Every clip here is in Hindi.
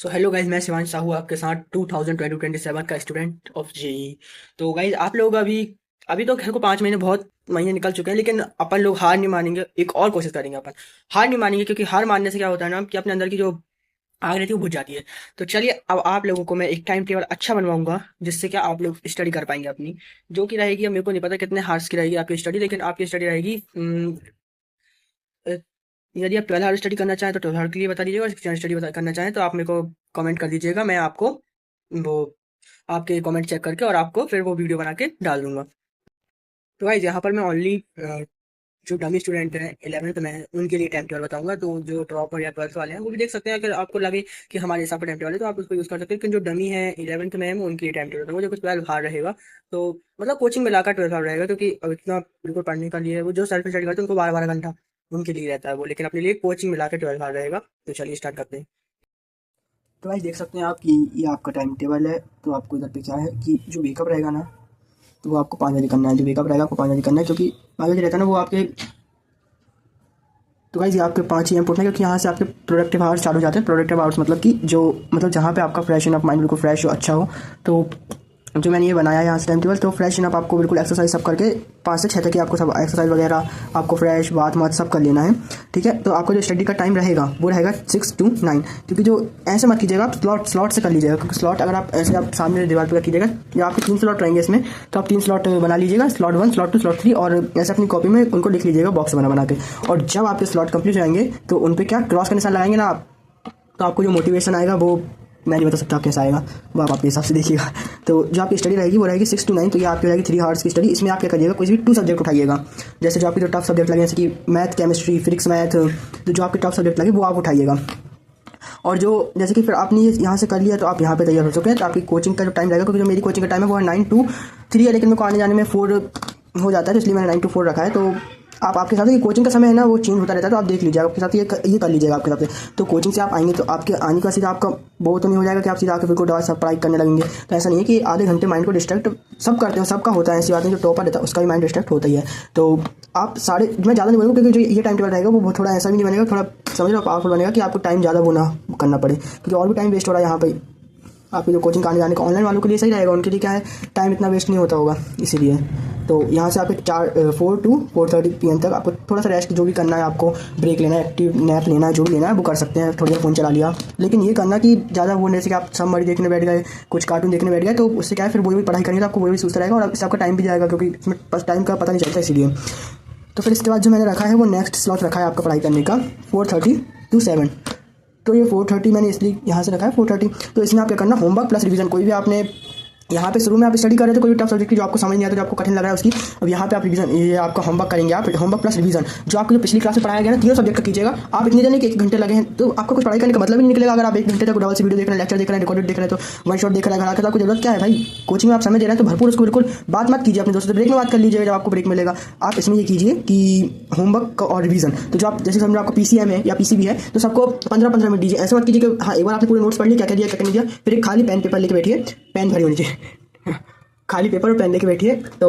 सो हेलो गाइज, मैं शिवांश साहू आपके साथ 2020-27 का स्टूडेंट ऑफ जेई। तो गाइज आप लोग अभी अभी तो खैर को 5 महीने बहुत महीने निकल चुके हैं, लेकिन अपन लोग हार नहीं मानेंगे। एक और कोशिश करेंगे। अपन हार नहीं मानेंगे, क्योंकि हार मानने से क्या होता है ना कि अपने अंदर की जो आग रहती है वो बुझ जाती है। तो चलिए, अब आप लोगों को मैं एक टाइम टेबल अच्छा बनवाऊंगा, जिससे क्या आप लोग स्टडी कर पाएंगे अपनी, जो कि रहेगी। अब मेरे को नहीं पता कितने हार्स की रहेगी आपकी स्टडी, लेकिन आपकी स्टडी रहेगी यदि आप 12 आवर स्टडी करना चाहें तो 12 आवर के लिए बता दीजिएगा, और 6 स्टडी करना चाहें तो आप मेरे को कमेंट कर दीजिएगा। मैं आपको वो आपके कमेंट चेक करके और आपको फिर वो वीडियो बना के डाल दूंगा। तो गाइस, यहाँ पर मैं ओनली जो डमी स्टूडेंट हैं 11th में उनके लिए टाइम टेबल बताऊंगा। तो जो टॉपर या 12th वाले हैं वो भी देख सकते हैं, अगर आपको लगे कि हमारे हिसाब से टाइम टेबल है तो आप उसको यूज़ कर सकते हैं। लेकिन जो डमी है 11th में है मैं उनके लिए टाइम टेबल बताऊंगा, जो कुछ 12 हार्ड रहेगा। तो मतलब कोचिंग मिलाकर 12 हार्ड रहेगा, क्योंकि अब इतना बिल्कुल पढ़ने का लिए वो जो सेल्फ स्टडी करते हैं उनको 12-12 घंटा उनके लिए रहता है वो, लेकिन अपने लिए कोचिंग मिला के 12 हार्ड रहेगा। तो चलिए स्टार्ट करते हैं। तो भाई देख सकते हैं आप कि ये आपका टाइम टेबल है। तो आपको इधर पे क्या है कि जो वेकअप रहेगा ना, तो वो आपको 5 बजे करना है। जो वेकअप रहेगा आपको 5 बजे करना है, क्योंकि 5 बजे रहता है ना वो आपके। तो गाइस ये आपके 5 AM पहुंचना है, क्योंकि यहाँ से आपके प्रोडक्टिव आवर्स चालू हो जाते हैं। प्रोडक्टिव आवर्स मतलब कि जो मतलब जहाँ पे आपका फ्रेश अप माइंड बिल्कुल फ्रेश हो, अच्छा हो। तो जो मैंने ये बनाया है यहाँ से टाइम टेबल, तो फ्रेश अप आपको बिल्कुल एक्सरसाइज सब करके 5 से 6 तक ही आपको सब एक्सरसाइज वगैरह आपको फ्रेश बात मात सब कर लेना है। ठीक है, तो आपको जो स्टडी का टाइम रहेगा वो रहेगा 6 to 9। क्योंकि जो ऐसे मत कीजिएगा, आप स्लॉट से कर लीजिएगा, क्योंकि स्लॉट अगर आप ऐसे आप सामने दीवार पर कीजिएगा या आपके 3 स्लॉट रहेंगे इसमें, तो आप 3 स्लॉट बना लीजिएगा, स्लॉट 1, स्लॉट 2, स्लॉट 3, और ऐसे अपनी कॉपी में उनको लिख लीजिएगा बॉक्स बना के। और जब आपके स्लॉट कंप्लीट हो जाएंगे तो उन पर क्या क्रॉस का निशान लगाएंगे ना आप, तो आपको जो मोटिवेशन आएगा वो मैं नहीं बता सकता कैसा आएगा, वो आप अपने हिसाब से देखिएगा। तो जो आपकी स्टडी रहेगी वो रहेगी 6 to 9। तो ये आपकी रहेगी 3 आवर्स की स्टडी। इसमें आप क्या करिएगा, कोई भी 2 सब्जेक्ट उठाइएगा। जैसे जो आपके जो टफ सब्जेक्ट लगे, जैसे कि मैथ, केमिस्ट्री, फिजिक्स, मैथ, तो जो आपके टफ सब्जेक्ट लगे वो आप उठाइएगा। और जो जैसे कि फिर आपने ये यहाँ से कर लिया तो आप यहाँ पे तैयार हो चुके हैं। तो आपकी कोचिंग का जो टाइम रहेगा, क्योंकि जो मेरी कोचिंग का टाइम है वो है 9 to 3 है, लेकिन मेरे को आने जाने में 4 हो जाता है, तो इसलिए मैंने 9 to 4 रखा है। तो आप आपके साथ ये कोचिंग का समय है ना वो चेंज होता रहता है, तो आप देख लीजिए आपके साथ ये कर लीजिएगा आपके साथ। तो कोचिंग से आप आएंगे तो आपके आने का सीधा आपका वो तो नहीं हो जाएगा कि आप सीधा आके बिल्कुल दवा सब पढ़ाई करने लगेंगे। तो ऐसा नहीं है कि आधे घंटे माइंड को डिस्ट्रैक्ट सब करते हैं, सबका होता है, ऐसी बात है। जो टॉपर रहता है उसका भी माइंड डिस्ट्रैक्ट होता ही है। तो आप साढ़े मैं ज़्यादा नहीं बोलूँगा, क्योंकि जो ये टाइम टेबल रहेगा वो थोड़ा ऐसा भी नहीं बनेगा, थोड़ा समझ लो पावरफुल बनेगा कि आपको टाइम ज़्यादा वो ना करना पड़े, क्योंकि और भी टाइम वेस्ट हो रहा है यहाँ पे। आपकी जो कोचिंग आने जाने का ऑनलाइन वालों के लिए सही रहेगा, उनके लिए क्या है टाइम इतना वेस्ट नहीं होता होगा, इसीलिए। तो यहाँ से आपके 4 to 4:30 PM तक आपको थोड़ा सा रेस्ट जो भी करना है, आपको ब्रेक लेना है, एक्टिव नैप लेना है, जो भी लेना है वो कर सकते हैं। थोड़ी देर फ़ोन चला लिया, लेकिन ये करना कि ज़्यादा वो नहीं से कि आप सब मरी देखने बैठ गए, कुछ कार्टून देखने बैठ गए, तो उससे क्या है फिर वही भी पढ़ाई करेंगे तो आपको वही भी सुस्त रहेगा और इससे आपका टाइम भी जाएगा, क्योंकि इसमें बस टाइम का पता नहीं चलता, इसीलिए। तो फिर इसके बाद जो मैंने रखा है वो नेक्स्ट स्लॉट रखा है आपका पढ़ाई करने का 4:30 to 7। तो ये 4:30 मैंने इसलिए यहाँ से रखा है 4:30। तो इसमें आप क्या करना, होमवर्क प्लस रिवीजन। कोई भी आपने यहाँ पे शुरू में आप स्टडी कर रहे थे कोई भी टफ सब्जेक्ट की जो आपको समझ नहीं आता, जो आपको कठिन लग रहा है उसकी, अब यहाँ पे आप रिवीजन, ये आपका होमवर्क करेंगे आप। होमवर्क प्लस रिवीजन जो आपको जो पिछली क्लास में पढ़ाया गया ना, 3 सब्जेक्ट का कीजिएगा। आप इतने देने के 1 घंटे लगे हैं तो आपको कुछ पढ़ाई करने का मतलब ही नहीं निकलेगा। अगर आप 1 घंटे तक डबल से वीडियो देख रहे हैं, लेक्चर देख रहे हैं, रिकॉर्डेड देख रहे हैं, तो वन शॉट देख रहे हैं, घर आकर आपको जरूरत क्या है भाई। कोचिंग में आप समय दे रहे हैं तो भरपूर उसको बिल्कुल बात मत कीजिए अपने दोस्तों से, ब्रेक में बात कर लीजिएगा जब आपको ब्रेक मिलेगा। आप इसमें ये कीजिए कि होमवर्क और रिवीजन, तो जो आप जैसे समझो आपको PCM है या PCB है, तो सबको 15-15 मिनट दीजिए। ऐसा मत कीजिए कि हाँ एक बार आपने पूरे नोट्स पढ़ लिए, क्या क्या दिया क्या नहीं दिया, फिर एक खाली पेन पेपर लेके बैठिए, पेन भरी होनी चाहिए खाली पेपर और पेन लेके बैठिए। तो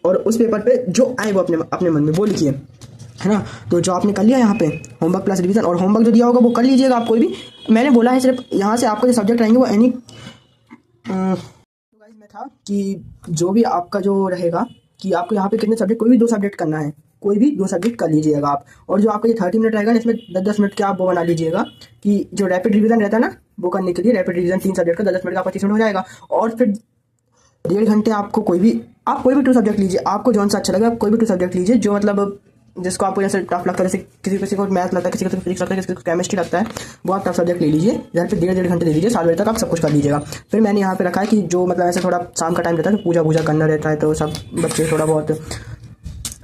और उस पेपर पे जो आए वो अपने अपने मन में वो लिखिए, है ना। तो जो आपने कर लिया यहाँ पे होमवर्क प्लस रिवीजन, और होमवर्क जो दिया होगा वो कर लीजिएगा आप कोई भी। मैंने बोला है सिर्फ यहाँ से आपका जो सब्जेक्ट रहेंगे वो एनी तो गाइस में था कि जो भी आपका जो रहेगा कि आपको यहाँ पे कितने सब्जेक्ट, कोई भी 2 सब्जेक्ट करना है, कोई भी 2 सब्जेक्ट कर लीजिएगा आप। और जो आपका ये 30 मिनट रहेगा ना, इसमें 10-10 मिनट के आप वो बना लीजिएगा कि जो रैपिड रिवीजन रहता है ना, वो करने के लिए रैपिड रिवीजन 3 सब्जेक्ट का 10-10 मिनट का आपका 30 मिनट हो जाएगा। और फिर 1.5 घंटे आपको आप कोई भी 2 सब्जेक्ट लीजिए, आपको जौन सा अच्छा लगे आप कोई भी 2 सब्जेक्ट लीजिए, जो मतलब जिसको आपको जैसे टफ लगता है, जैसे किसी को मैथ लगता है, किसी को फिजिक्स लगता है, किसी को केमिस्ट्री लगता है, वो आप टफ सब्जेक्ट ले लीजिए। यहाँ पे 1.5 घंटे दे दीजिए, 7 बजे तक आप सब कुछ कर लीजिएगा। फिर मैंने यहाँ पे रखा है कि जो मतलब ऐसे थोड़ा शाम का टाइम रहता है तो पूजा करना रहता है, तो सब बच्चे थोड़ा बहुत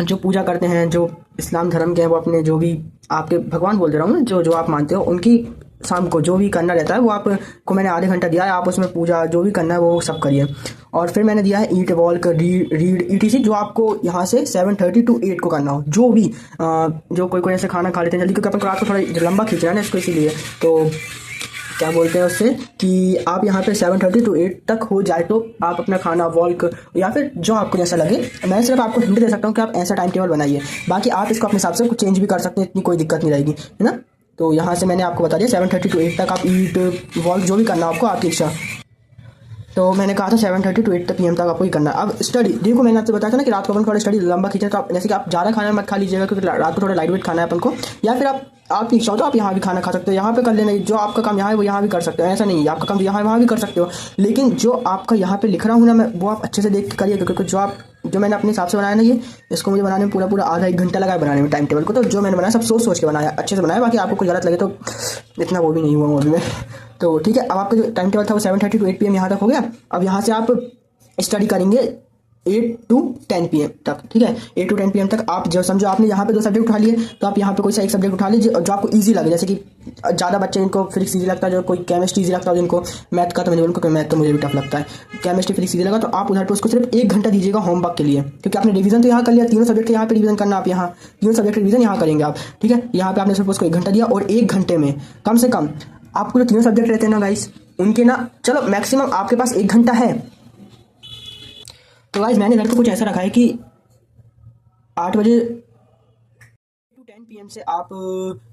जो पूजा करते हैं, जो इस्लाम धर्म के हैं, वो अपने जो भी आपके भगवान बोल दे रहा हूँ, जो जो आप मानते हो उनकी शाम को जो भी करना रहता है वो आपको मैंने आधे घंटा दिया है, आप उसमें पूजा जो भी करना है वो सब करिए। और फिर मैंने दिया है ईट वॉल्क रीड ETC, जो आपको यहाँ से 7:30 to 8 को करना हो। जो भी जो कोई ऐसे खाना खा लेते हैं जल्दी, क्योंकि अपन रात को थोड़ा लंबा खींच रहा है ना इसको, इसीलिए। तो क्या बोलते हैं उससे कि आप यहाँ पे 7:30 to 8 तक हो जाए तो आप अपना खाना वॉल्क या फिर जो आपको जैसा लगे, मैं सिर्फ आपको हिंट दे सकता हूँ कि आप ऐसा टाइम टेबल बनाइए। बाकी आप इसको अपने हिसाब से कुछ चेंज भी कर सकते हैं, इतनी कोई दिक्कत नहीं रहेगी, है ना। तो यहाँ से मैंने आपको बता दिया 7:30 to 8 तक आप ईट वॉल्व जो भी करना आपको आपकी इच्छा। तो मैंने कहा था 7:30 to 8 PM तक आपको ही करना है। अब स्टडी देखो, मैंने आपसे बताया था ना कि रात को अपन थोड़ा स्टडी लंबा खींचे, तो आप जैसे कि आप ज़्यादा खाना मत खा लीजिएगा क्योंकि रात को थोड़ा लाइट वेट खाना है अपन को, या फिर आपकी इच्छा हो तो आप यहाँ भी खाना खा सकते हो, यहाँ पे कर लेना, जो आपका काम यहाँ है वो यहाँ भी कर सकते हो, ऐसा नहीं है आपका काम यहाँ है वहाँ भी कर सकते हो, लेकिन जो आपका यहाँ पे लिख रहा हूँ ना मैं, वो आप अच्छे से देख के करिए, क्योंकि जो मैंने अपने हिसाब से बनाया ना, ये इसको मुझे बनाने में पूरा आधा 1 घंटा लगा बनाने में टाइम टेबल को। तो जो मैंने बनाया सब सोच के बनाया, अच्छे से बनाया, बाकी आपको कुछ गलत लगे तो इतना वो भी नहीं हुआ अभी में। तो ठीक है, अब आपका जो टाइम टेबल था वो 7:30 to 8 PM यहाँ तक हो गया। अब यहाँ से आप स्टडी करेंगे 8 to 10 PM तक, ठीक है। 8 to 10 PM तक आप जो समझो आपने यहाँ पे 2 सब्जेक्ट उठा लिए, तो आप यहाँ पे कोई सा एक सब्जेक्ट उठा लीजिए जो आपको इजी लगे। जैसे कि ज़्यादा बच्चे जिनको फिजिक्स इजी लगता है, जो कोई केमिस्ट्री इजी लगता है, जिनको मैथ का तो मैंने उनको मैथ तो मुझे भी टफ लगता है, केमिस्ट्री फिजिक्स इजी लगा, तो आप उधर पर उसको सिर्फ 1 घंटा दीजिएगा होमवर्क के लिए, क्योंकि आपने रिवीजन तो यहाँ कर लिया, तीनों सब्जेक्ट यहाँ पे रिवीजन करना, आप यहाँ तीनों सब्जेक्ट रिवीजन यहाँ करेंगे आप, ठीक है। यहाँ पे आपने सिर्फ उसको 1 घंटा दिया, और 1 घंटे में कम से कम आपको जो तीनों सब्जेक्ट रहते हैं ना गाइस, उनके ना, चलो मैक्सिमम आपके पास 1 घंटा है, तो गाइस मैंने इधर पे कुछ ऐसा रखा है कि 8 बजे टू 10 PM से आप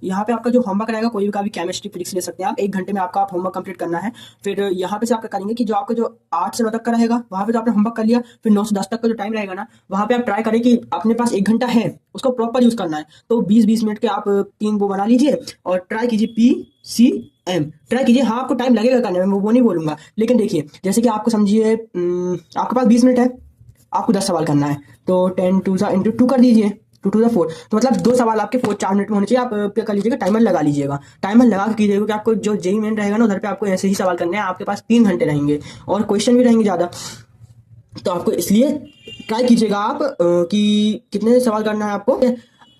यहाँ पे आपका जो होमवर्क रहेगा, कोई भी का भी केमिस्ट्री फिजिक्स ले सकते हैं आप, 1 घंटे में आपका आप होमवर्क कंप्लीट करना है। फिर यहाँ पे से आप क्या करेंगे कि जो आपका जो 8 से 9 तक का रहेगा, वहाँ पे तो आपने होमवर्क कर लिया, फिर 9 से 10 तक का जो टाइम रहेगा ना, वहाँ पे आप ट्राई करें कि अपने पास 1 घंटा है, उसको प्रॉपर यूज करना है। तो 20-20 मिनट के आप 3 वो बना लीजिए और ट्राई कीजिए PCM, ट्राई कीजिए। हाँ आपको टाइम लगेगा करने में, वो नहीं बोलूंगा, लेकिन देखिए जैसे कि आपको समझिए आपके पास 20 मिनट है, आपको 10 सवाल करना है, तो 10 2 इंटू 2 कर दीजिए, 2 2 4, तो मतलब 2 सवाल आपके 4 मिनट में होने चाहिए। आप क्या कर लीजिएगा, टाइमर लगा लीजिएगा, टाइमर लगा के कीजिएगा कि आपको जो जेई मेन रहेगा ना, उधर पे आपको ऐसे ही सवाल करने हैं, आपके पास 3 घंटे रहेंगे और क्वेश्चन भी रहेंगे ज़्यादा, तो आपको इसलिए ट्राई कीजिएगा आप कि कितने सवाल करना है आपको।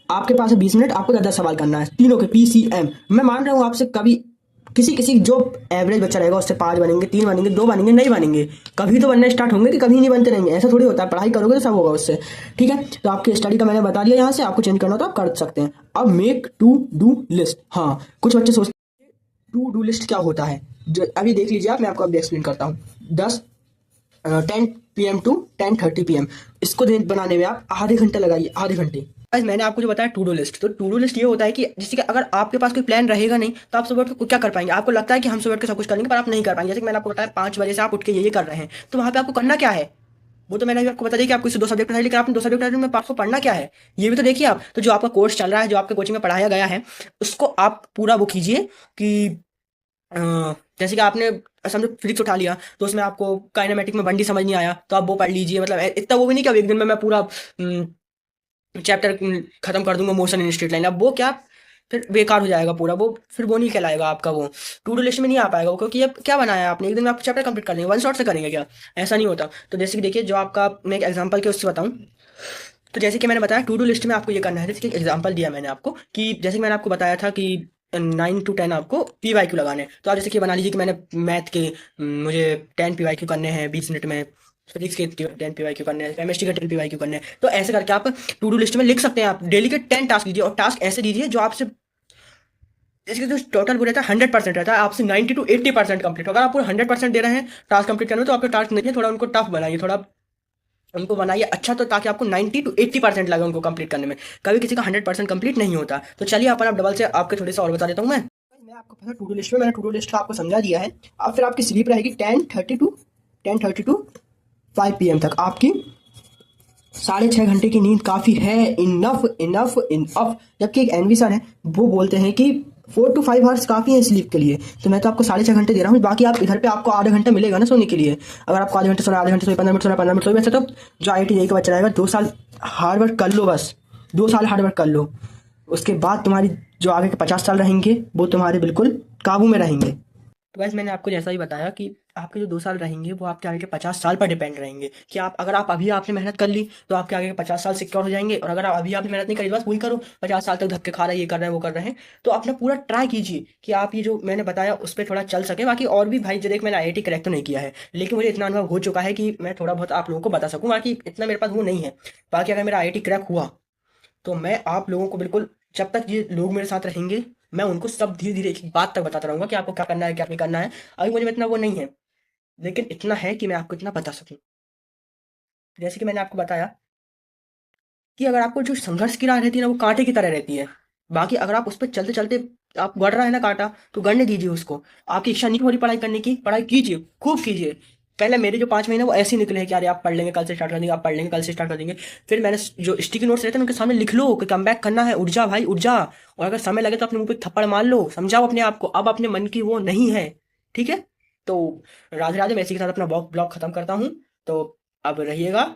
आपके पास है 20 मिनट, आपको 10 सवाल करना है तीनों के PCM। मैं मान रहा हूँ आपसे कभी किसी जो एवरेज बच्चा रहेगा उससे 5 बनेंगे, 3 बनेंगे, 2 बनेंगे, नहीं बनेंगे, कभी तो बनना स्टार्ट होंगे कि कभी नहीं बनते रहेंगे, ऐसा थोड़ी होता है, पढ़ाई करोगे तो सब होगा उससे, ठीक है। तो आपकी स्टडी का मैंने बता दिया, यहाँ से आपको चेंज करना हो तो आप कर सकते हैं। अब मेक टू डू लिस्ट, हाँ कुछ बच्चे सोचते हैं टू डू लिस्ट क्या होता है, जो अभी देख लीजिए आप, मैं आपको अभी एक्सप्लेन करता हूँ। 10 PM to 10:30 PM इसको बनाने में आप आधे घंटे लगाइए, आधे घंटे। आज मैंने आपको जो बताया टू डू लिस्ट, तो टू डू लिस्ट ये होता है कि जैसे कि अगर आपके पास कोई प्लान रहेगा नहीं, तो आप सुबह उठ के क्या कर पाएंगे, आपको लगता है कि हम सुबह उठ के सब कुछ करेंगे, पर आप नहीं कर पाएंगे। जैसे कि मैंने आपको बताया 5 बजे से आप उठ के ये कर रहे हैं, तो वहाँ पे आपको करना क्या है, वो तो मैंने आपको बता दिया कि आपको 2 सब्जेक्ट पढ़ाई, लेकिन आपने 2 सब्जेक्ट में आपको पढ़ना क्या है ये भी तो देखिए आप। तो जो आपका कोर्स चल रहा है, जो आपके कोचिंग में पढ़ाया गया है, उसको आप पूरा वो कीजिए कि अ, जैसे कि आपने समझो फिजिक्स उठा लिया, तो उसमें आपको काइनेमेटिक में बंडी समझ नहीं आया, तो आप वो पढ़ लीजिए। मतलब इतना वो भी नहीं कि अब एक दिन में मैं पूरा चैप्टर खत्म कर दूंगा मोशन इन स्ट्रेट लाइन, अब वो क्या फिर बेकार हो जाएगा पूरा, वो फिर वो नहीं कहलाएगा आपका, वो टू डू लिस्ट में नहीं आ पाएगा वो, क्योंकि अब क्या बनाया आपने, एक दिन में आप चैप्टर कंप्लीट कर लेंगे, वन शॉट से करेंगे क्या, ऐसा नहीं होता। तो जैसे कि देखिए, जो आपका मैं एक एग्जांपल के उससे बताऊं, तो जैसे कि मैंने बताया टू डू लिस्ट में आपको ये करना है, जैसे कि एग्जांपल दिया मैंने आपको कि जैसे कि मैंने आपको बताया था कि 9 to 10 आपको PYQ लगाने, तो आप जैसे कि बना लीजिए कि मैंने मैथ के मुझे 10 PYQ करने हैं 20 मिनट में, फिजिक्स के 10 PYQ करने हैं, केमिस्ट्री के 10 PYQ करने हैं, तो ऐसे करके आप टू डू लिस्ट में लिख सकते हैं। आप डेली के 10 टास्क दीजिए, और टास्क ऐसे दीजिए जो आपसे, जैसे कि जो टोटल वो रहता है 100% रहता है, आपसे 90 to 80% कंप्लीट। अगर आप पूरा 100% दे रहे हैं टास्क कंप्लीट करने में, तो आपके टास्क नहीं है, थोड़ा उनको टफ बनाइए, थोड़ा उनको बनाइए अच्छा, तो ताकि आपको 90 to 80% लगे उनको कंप्लीट करने में। कभी किसी का 100% कंप्लीट नहीं होता। तो चलिए अपन आप डबल से आपके थोड़े से और बता देता हूँ मैं आपको पता टू डू लिस्ट में, मैंने टू डू लिस्ट आपको समझा दिया है। अब फिर आपकी स्लीप रहेगी 10:30 to 5 PM तक, आपकी 6.5 घंटे की नींद काफ़ी है, इनफ इनफ इनफ। जबकि एक एनवी सर है, वो बोलते हैं कि 4 to 5 आवर्स काफ़ी है स्लीप के लिए, तो मैं तो आपको 6.5 घंटे दे रहा हूँ, बाकी आप इधर पे आपको आधा घंटा मिलेगा ना सोने के लिए। अगर आपको आधे घंटे सोना, आधे घंटे सोए, 15 मिनट सोना, 15 मिनट सोए, वैसे तो जो IIT जेईई का बच्चा रहेगा 2 साल हार्ड वर्क कर लो, बस 2 साल हार्ड वर्क कर लो, उसके बाद तुम्हारी जो आगे के 50 साल रहेंगे वो तुम्हारे बिल्कुल काबू में रहेंगे। तो वैसे मैंने आपको जैसा ही बताया कि आपके जो 2 साल रहेंगे वो आपके आगे के 50 साल पर डिपेंड रहेंगे, कि आप अगर आप अभी आपने मेहनत कर ली तो आपके आगे के 50 साल सिक्योर हो जाएंगे, और अगर आप अभी आपने मेहनत नहीं करी, बस वही करो 50 साल तक धक्के खा रहे हैं, ये कर रहे हैं वो कर रहे हैं, तो अपना पूरा ट्राई कीजिए कि आप ये जो मैंने बताया उस पर थोड़ा चल सके। बाकी और भी भाई, जो देख मैंने IIT क्रैक तो नहीं किया है, लेकिन मुझे इतना अनुभव हो चुका है कि मैं थोड़ा बहुत आप लोगों को बता सकूँ, बाकी इतना मेरे पास वो नहीं है। बाकी अगर मेरा IIT क्रैक हुआ तो मैं आप लोगों को बिल्कुल, जब तक ये लोग मेरे साथ रहेंगे, मैं उनको सब धीरे धीरे एक एक बात तक बताता रहूंगा कि आपको क्या करना है, क्या नहीं करना है। अभी मुझे इतना वो नहीं है, लेकिन इतना है कि मैं आपको इतना बता सकूं। जैसे कि मैंने आपको बताया कि अगर आपको जो संघर्ष की राह रहती है ना, वो कांटे की तरह रहती है, बाकी अगर आप उस पर चलते चलते आप गढ़ रहा है ना कांटा, तो गढ़ने दीजिए उसको। आपकी इच्छा नहीं हो रही पढ़ाई करने की, पढ़ाई कीजिए, खूब कीजिए। पहले मेरे जो 5 महीने वो ऐसे ही निकले हैं कि अरे आप पढ़ लेंगे, कल से स्टार्ट कर देंगे, आप पढ़ लेंगे, कल से स्टार्ट कर देंगे। फिर मैंने जो स्टिकी नोट्स रहते हैं उनके सामने लिख लो कि कम बैक करना है, उठ जा भाई उठ जा। और अगर समय लगे तो अपने मुंह पे थप्पड़ मार लो, समझाओ अपने आप को अब अपने मन की वो नहीं है। ठीक है। तो राधे राधे, मैं इसी के साथ अपना ब्लॉग खत्म करता हूँ। तो अब रहिएगा।